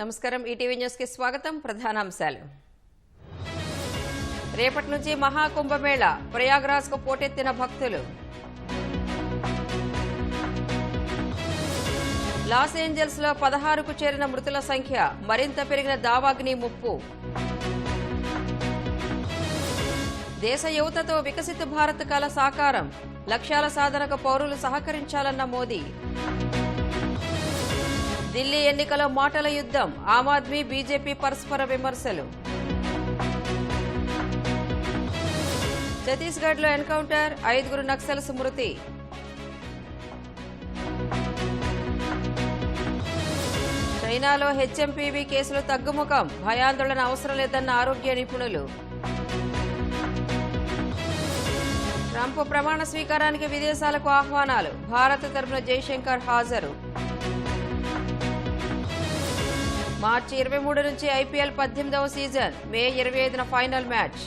నమస్కారం ETV news కి స్వాగతం ప్రధానాంశాలు రేపటి నుంచి మహాకుంభమేళ ప్రయాగ్రాజ్ కు పోటెత్తిన భక్తులు లాస్ ఏంజల్స్ లో 16కు చేరిన మృతుల సంఖ్య మరింత పెరిగిన దావాగ్ని ముప్పు దేశ యువతతో వికసిత భారత్ కల సాకారం లక్ష్యాల సాధనకు పౌరులు సహకరించాలన్న మోదీ ఢిల్లీ ఎన్నికల మాటల యుద్ధం ఆమ్ ఆద్మీ బీజేపీ పరస్పర విమర్శలు ఛత్తీస్గఢ్ లో ఎన్కౌంటర్ 5 నక్సల్స్ మృతి చైనాలో హెచ్ఎంపీవీ కేసులు తగ్గుముఖం భయాందోళన అవసరం లేదన్న ఆరోగ్య నిపుణులు ట్రంప్ ప్రమాణ స్వీకారానికి విదేశాలకు ఆహ్వానాలు భారత్ తరపున జైశంకర్ హాజరు మార్చి 23 నుంచి ఐపీఎల్ 18వ సీజన్ మే 25న ఫైనల్ మ్యాచ్